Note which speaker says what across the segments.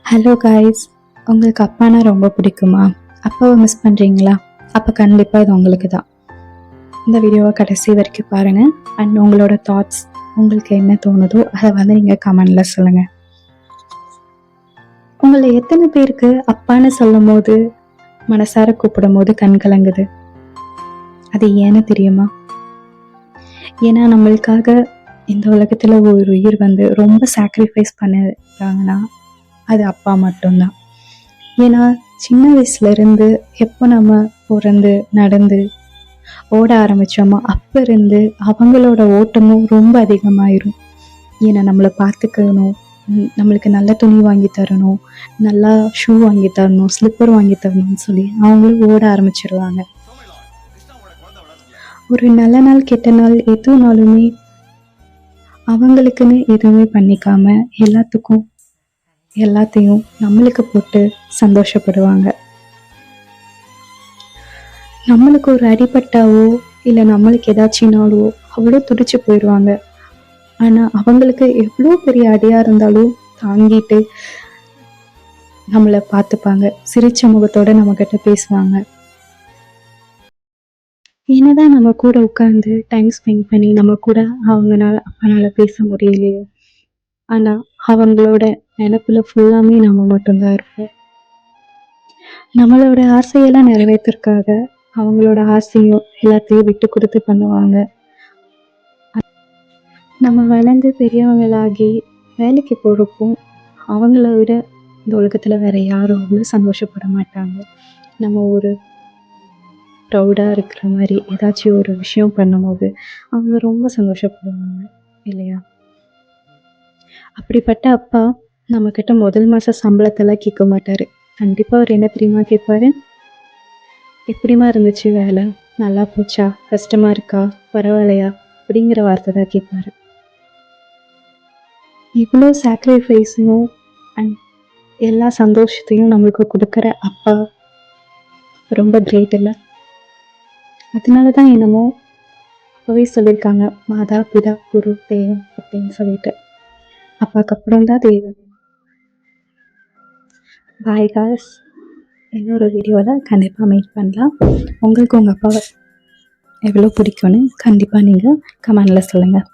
Speaker 1: Hello guys, உங்களுக்கு அப்பானா ரொம்ப பிடிக்குமா? அப்பாவை மிஸ் பண்ணுறீங்களா? அப்போ கண்டிப்பாக இது உங்களுக்கு தான். இந்த வீடியோவை கடைசி வரைக்கும் பாருங்கள். அண்ட் உங்களோட தாட்ஸ், உங்களுக்கு என்ன தோணுதோ அதை வந்து நீங்கள் கமெண்டில் சொல்லுங்கள். உங்களை எத்தனை பேருக்கு அப்பான்னு சொல்லும் போது மனசார கூப்பிடும் போது கண் கலங்குது? அது ஏன்னு தெரியுமா? ஏன்னா நம்மளுக்காக இந்த உலகத்தில் ஒரு உயிர் வந்து ரொம்ப சாக்ரிஃபைஸ் பண்ணுறாங்கன்னா அது அப்பா மட்டும்தான். ஏன்னா சின்ன வயசுலேருந்து எப்போ நம்ம பிறந்து நடந்து ஓட ஆரம்பித்தோமோ அப்போ இருந்து அவங்களோட ஓட்டமும் ரொம்ப அதிகமாயிரும். ஏன்னா நம்மளை பார்த்துக்கணும், நம்மளுக்கு நல்ல துணி வாங்கி தரணும், நல்லா ஷூ வாங்கி தரணும், ஸ்லிப்பர் வாங்கி தரணும்னு சொல்லி அவங்களும் ஓட ஆரம்பிச்சிருவாங்க. ஒரு நல்ல நாள் கெட்ட நாள் எதுனாலுமே அவங்களுக்குன்னு எதுவுமே பண்ணிக்காம எல்லாத்தையும் நம்மளுக்கு போட்டு சந்தோஷப்படுவாங்க. நம்மளுக்கு ஒரு அடிபட்டாவோ இல்லை நம்மளுக்கு ஏதாச்சும்னாலோ அவ்வளோ துடிச்சு போயிடுவாங்க. ஆனால் அவங்களுக்கு எவ்வளோ பெரிய அடியாக இருந்தாலும் தாங்கிட்டு நம்மளை பார்த்துப்பாங்க, சிரிச்ச முகத்தோடு நம்மக்கிட்ட பேசுவாங்க. என்னதான் நம்ம கூட உட்காந்து டைம் ஸ்பெண்ட் பண்ணி நம்ம கூட அப்பனால பேச முடியலையோ, ஆனால் அவங்களோட நினப்புல ஃபுல்லாமே நம்ம மட்டும்தான் இருப்போம். நம்மளோட ஆசையெல்லாம் நிறைவேற்றிருக்காக அவங்களோட ஆசையும் எல்லாத்தையும் விட்டு கொடுத்து பண்ணுவாங்க. நம்ம வளர்ந்து பெரியவங்களாகி வேலைக்கு போகிறப்போ அவங்கள விட இந்த உலகத்தில் வேற யாரும் அவ்வளோ சந்தோஷப்பட மாட்டாங்க. நம்ம ஒரு ப்ரௌடாக இருக்கிற மாதிரி ஏதாச்சும் ஒரு விஷயம் பண்ணும்போது அவங்க ரொம்ப சந்தோஷப்படுவாங்க இல்லையா? அப்படிப்பட்ட அப்பா நம்மக்கிட்ட முதல் மாத சம்பளத்தெல்லாம் கேட்க மாட்டார். கண்டிப்பாக அவர் என்ன தெரியுமா கேட்பாரு? எப்படிமா இருந்துச்சு வேலை, நல்லா போச்சா, கஷ்டமாக இருக்கா, பரவாயில்லையா அப்படிங்கிற வார்த்தை தான் கேட்பாரு. இவ்வளோ சாக்ரிஃபைஸையும் அண்ட் எல்லா சந்தோஷத்தையும் நம்மளுக்கு கொடுக்குற அப்பா ரொம்ப கிரேட் இல்லை? அதனால தான் என்னமோ அப்போவே சொல்லியிருக்காங்க, மாதா பிதா குரு தெய்வம் அப்படின்னு சொல்லிட்டு. அப்பாவுக்கு அப்புறம் தான் தெய்வம். பாய் காய்ஸ், இன்னொரு வீடியோவில் கண்டிப்பாக மீட் பண்ணலாம். உங்களுக்கு உங்கள் அப்பாவை எவ்வளோ பிடிக்கும்னு கண்டிப்பாக நீங்கள் கமெண்டில் சொல்லுங்கள்.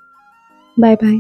Speaker 1: பாய் பாய்.